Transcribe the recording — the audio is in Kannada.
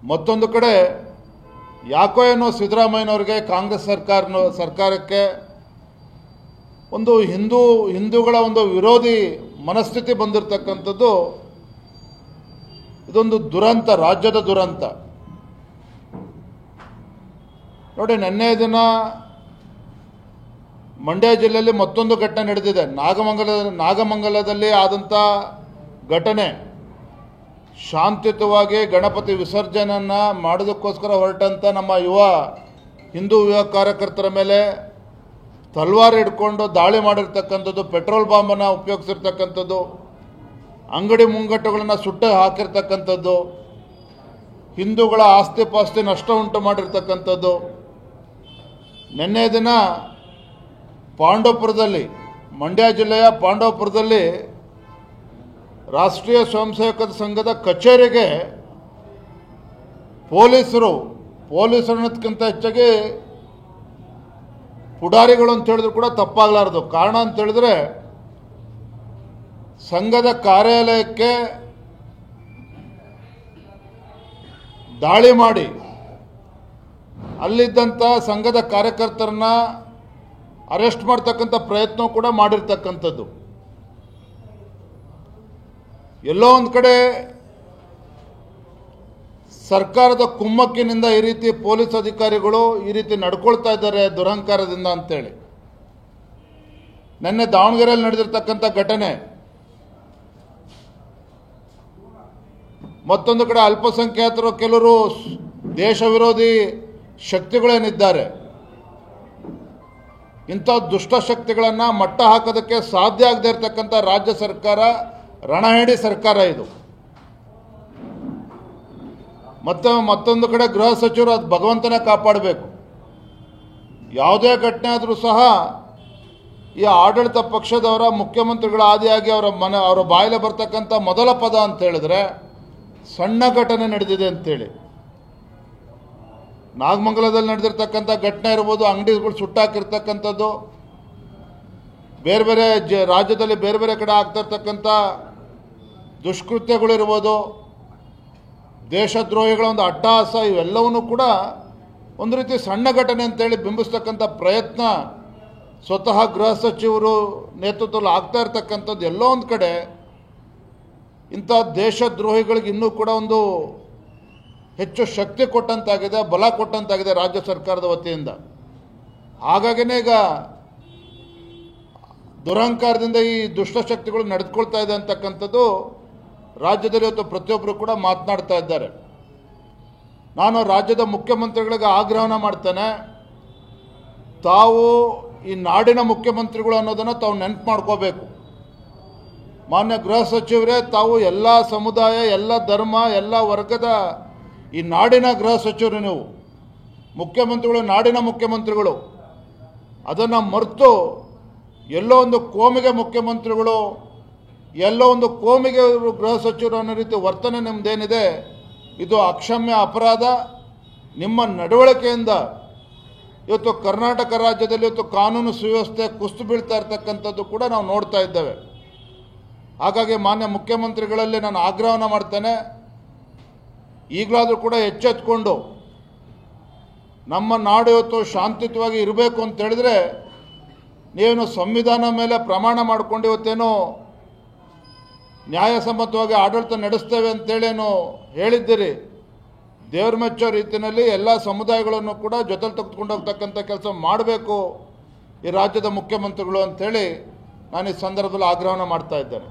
ಮತ್ತೊಂದು ಕಡೆ ಯಾಕೋ ಏನೋ ಸಿದ್ದರಾಮಯ್ಯನವ್ರಿಗೆ ಕಾಂಗ್ರೆಸ್ ಸರ್ಕಾರಕ್ಕೆ ಒಂದು ಹಿಂದೂಗಳ ಒಂದು ವಿರೋಧಿ ಮನಸ್ಥಿತಿ ಬಂದಿರತಕ್ಕಂಥದ್ದು ಇದೊಂದು ದುರಂತ, ರಾಜ್ಯದ ದುರಂತ. ನೋಡಿ, ನಿನ್ನೆ ದಿನ ಮಂಡ್ಯ ಜಿಲ್ಲೆಯಲ್ಲಿ ಮತ್ತೊಂದು ಘಟನೆ ನಡೆದಿದೆ. ನಾಗಮಂಗಲದಲ್ಲಿ ಆದಂಥ ಘಟನೆ, ಶಾಂತಿಯುತವಾಗಿ ಗಣಪತಿ ವಿಸರ್ಜನೆಯನ್ನು ಮಾಡೋದಕ್ಕೋಸ್ಕರ ಹೊರಟಂಥ ನಮ್ಮ ಹಿಂದೂ ಯುವ ಕಾರ್ಯಕರ್ತರ ಮೇಲೆ ತಲ್ವಾರ್ ಹಿಡ್ಕೊಂಡು ದಾಳಿ ಮಾಡಿರ್ತಕ್ಕಂಥದ್ದು, ಪೆಟ್ರೋಲ್ ಬಾಂಬನ್ನು ಉಪಯೋಗಿಸಿರ್ತಕ್ಕಂಥದ್ದು, ಅಂಗಡಿ ಮುಂಗಟ್ಟುಗಳನ್ನು ಸುಟ್ಟು ಹಾಕಿರ್ತಕ್ಕಂಥದ್ದು, ಹಿಂದೂಗಳ ಆಸ್ತಿ ಪಾಸ್ತಿ ನಷ್ಟ ಉಂಟು ಮಾಡಿರ್ತಕ್ಕಂಥದ್ದು. ನಿನ್ನೆ ದಿನ ಪಾಂಡವಪುರದಲ್ಲಿ, ಮಂಡ್ಯ ಜಿಲ್ಲೆಯ ಪಾಂಡವಪುರದಲ್ಲಿ ರಾಷ್ಟ್ರೀಯ ಸ್ವಯಂ ಸೇವಕರ ಸಂಘದ ಕಚೇರಿಗೆ ಪೊಲೀಸರನ್ನೋದಕ್ಕಿಂತ ಹೆಚ್ಚಾಗಿ ಪುಡಾರಿಗಳು ಅಂತ ಹೇಳಿದ್ರು ಕೂಡ ತಪ್ಪಾಗಲಾರದು. ಕಾರಣ ಅಂತ ಹೇಳಿದ್ರೆ, ಸಂಘದ ಕಾರ್ಯಾಲಯಕ್ಕೆ ದಾಳಿ ಮಾಡಿ ಅಲ್ಲಿದ್ದಂಥ ಸಂಘದ ಕಾರ್ಯಕರ್ತರನ್ನ ಅರೆಸ್ಟ್ ಮಾಡ್ತಕ್ಕಂಥ ಪ್ರಯತ್ನ ಕೂಡ ಮಾಡಿರ್ತಕ್ಕಂಥದ್ದು. ಎಲ್ಲೋ ಒಂದು ಕಡೆ ಸರ್ಕಾರದ ಕುಮ್ಮಕ್ಕಿನಿಂದ ಈ ರೀತಿ ಪೊಲೀಸ್ ಅಧಿಕಾರಿಗಳು ಈ ರೀತಿ ನಡ್ಕೊಳ್ತಾ ಇದ್ದಾರೆ ದುರಹಂಕಾರದಿಂದ ಅಂತೇಳಿ. ನಿನ್ನೆ ದಾವಣಗೆರೆಯಲ್ಲಿ ನಡೆದಿರ್ತಕ್ಕಂಥ ಘಟನೆ, ಮತ್ತೊಂದು ಕಡೆ ಅಲ್ಪಸಂಖ್ಯಾತರು ಕೆಲವರು ದೇಶ ವಿರೋಧಿ ಶಕ್ತಿಗಳೇನಿದ್ದಾರೆ, ಇಂಥ ದುಷ್ಟಶಕ್ತಿಗಳನ್ನು ಮಟ್ಟ ಹಾಕೋದಕ್ಕೆ ಸಾಧ್ಯ ಆಗದೆ ಇರತಕ್ಕಂಥ ರಾಜ್ಯ ಸರ್ಕಾರ, ರಣಹೇಡಿ ಸರ್ಕಾರ ಇದು. ಮತ್ತೊಂದು ಕಡೆ ಗೃಹ ಸಚಿವರು ಅದು ಭಗವಂತನೇ ಕಾಪಾಡಬೇಕು. ಯಾವುದೇ ಘಟನೆ ಆದರೂ ಸಹ ಈ ಆಡಳಿತ ಪಕ್ಷದವರ ಮುಖ್ಯಮಂತ್ರಿಗಳ ಆದಿಯಾಗಿ ಅವರ ಬಾಯಲ್ಲಿ ಬರ್ತಕ್ಕಂಥ ಮೊದಲ ಪದ ಅಂತ ಹೇಳಿದ್ರೆ ಸಣ್ಣ ಘಟನೆ ನಡೆದಿದೆ ಅಂತೇಳಿ. ನಾಗಮಂಗಲದಲ್ಲಿ ನಡೆದಿರ್ತಕ್ಕಂಥ ಘಟನೆ ಇರ್ಬೋದು, ಅಂಗಡಿಗಳು ಸುಟ್ಟಾಕಿರ್ತಕ್ಕಂಥದ್ದು, ಬೇರೆ ಬೇರೆ ರಾಜ್ಯದಲ್ಲಿ ಬೇರೆ ಬೇರೆ ಕಡೆ ಆಗ್ತಾ ಇರ್ತಕ್ಕಂಥ ದುಷ್ಕೃತ್ಯಗಳಿರ್ಬೋದು, ದೇಶದ್ರೋಹಿಗಳ ಒಂದು ಅಟ್ಟಹಾಸ, ಇವೆಲ್ಲವನ್ನೂ ಕೂಡ ಒಂದು ರೀತಿ ಸಣ್ಣ ಘಟನೆ ಅಂತೇಳಿ ಬಿಂಬಿಸ್ತಕ್ಕಂಥ ಪ್ರಯತ್ನ ಸ್ವತಃ ಗೃಹ ಸಚಿವರು ನೇತೃತ್ವದಲ್ಲಿ ಆಗ್ತಾ ಇರ್ತಕ್ಕಂಥದ್ದು ಎಲ್ಲೋ ಒಂದು ಕಡೆ ಇಂಥ ದೇಶದ್ರೋಹಿಗಳಿಗೆ ಇನ್ನೂ ಕೂಡ ಒಂದು ಹೆಚ್ಚು ಶಕ್ತಿ ಕೊಟ್ಟಂತಾಗಿದೆ, ಬಲ ಕೊಟ್ಟಂತಾಗಿದೆ ರಾಜ್ಯ ಸರ್ಕಾರದ ವತಿಯಿಂದ. ಹಾಗಾಗಿನೇ ಈಗ ದುರಹಂಕಾರದಿಂದ ಈ ದುಷ್ಟಶಕ್ತಿಗಳು ನಡೆದುಕೊಳ್ತಾ ಇದೆ ಅಂತಕ್ಕಂಥದ್ದು ರಾಜ್ಯದಲ್ಲಿ ಇವತ್ತು ಪ್ರತಿಯೊಬ್ಬರು ಕೂಡ ಮಾತನಾಡ್ತಾ ಇದ್ದಾರೆ. ನಾನು ರಾಜ್ಯದ ಮುಖ್ಯಮಂತ್ರಿಗಳಿಗೆ ಆಗ್ರಹನ ಮಾಡ್ತೇನೆ, ತಾವು ಈ ನಾಡಿನ ಮುಖ್ಯಮಂತ್ರಿಗಳು ಅನ್ನೋದನ್ನು ತಾವು ನೆನಪು ಮಾಡ್ಕೋಬೇಕು. ಮಾನ್ಯ ಗೃಹ ಸಚಿವರೇ, ತಾವು ಎಲ್ಲ ಸಮುದಾಯ, ಎಲ್ಲ ಧರ್ಮ, ಎಲ್ಲ ವರ್ಗದ ಈ ನಾಡಿನ ಗೃಹ ಸಚಿವರು, ನೀವು ಮುಖ್ಯಮಂತ್ರಿಗಳು, ನಾಡಿನ ಮುಖ್ಯಮಂತ್ರಿಗಳು. ಅದನ್ನು ಮರೆತು ಎಲ್ಲೋ ಒಂದು ಕೋಮಿಗೆ ಮುಖ್ಯಮಂತ್ರಿಗಳು, ಎಲ್ಲೋ ಒಂದು ಕೋಮಿಗೆ ಗೃಹ ಸಚಿವರು ಅನ್ನೋ ರೀತಿ ವರ್ತನೆ ನಿಮ್ಮದೇನಿದೆ, ಇದು ಅಕ್ಷಮ್ಯ ಅಪರಾಧ. ನಿಮ್ಮ ನಡವಳಿಕೆಯಿಂದ ಇವತ್ತು ಕರ್ನಾಟಕ ರಾಜ್ಯದಲ್ಲಿ ಇವತ್ತು ಕಾನೂನು ಸುವ್ಯವಸ್ಥೆ ಕುಸಿದು ಬೀಳ್ತಾ ಇರ್ತಕ್ಕಂಥದ್ದು ಕೂಡ ನಾವು ನೋಡ್ತಾ ಇದ್ದೇವೆ. ಹಾಗಾಗಿ ಮಾನ್ಯ ಮುಖ್ಯಮಂತ್ರಿಗಳಲ್ಲಿ ನಾನು ಆಗ್ರಹನ ಮಾಡ್ತೇನೆ, ಈಗಲಾದರೂ ಕೂಡ ಎಚ್ಚೆತ್ತುಕೊಂಡು ನಮ್ಮ ನಾಡು ಇವತ್ತು ಶಾಂತಿಯುತವಾಗಿ ಇರಬೇಕು ಅಂತ ಹೇಳಿದ್ರೆ, ನೀವೇನು ಸಂವಿಧಾನ ಮೇಲೆ ಪ್ರಮಾಣ ಮಾಡಿಕೊಂಡು ಇವತ್ತೇನೋ ನ್ಯಾಯಸಮ್ಮತವಾಗಿ ಆಡಳಿತ ನಡೆಸ್ತೇವೆ ಅಂತೇಳೇನು ಹೇಳಿದ್ದೀರಿ, ದೇವ್ರ ಮೆಚ್ಚೋ ರೀತಿಯಲ್ಲಿ ಎಲ್ಲ ಸಮುದಾಯಗಳನ್ನು ಕೂಡ ಜೊತೆಲಿ ತೆಗೆದುಕೊಂಡು ಹೋಗ್ತಕ್ಕಂಥ ಕೆಲಸ ಮಾಡಬೇಕು ಈ ರಾಜ್ಯದ ಮುಖ್ಯಮಂತ್ರಿಗಳು ಅಂಥೇಳಿ ನಾನು ಈ ಸಂದರ್ಭದಲ್ಲಿ ಆಗ್ರಹನ ಮಾಡ್ತಾ ಇದ್ದೇನೆ.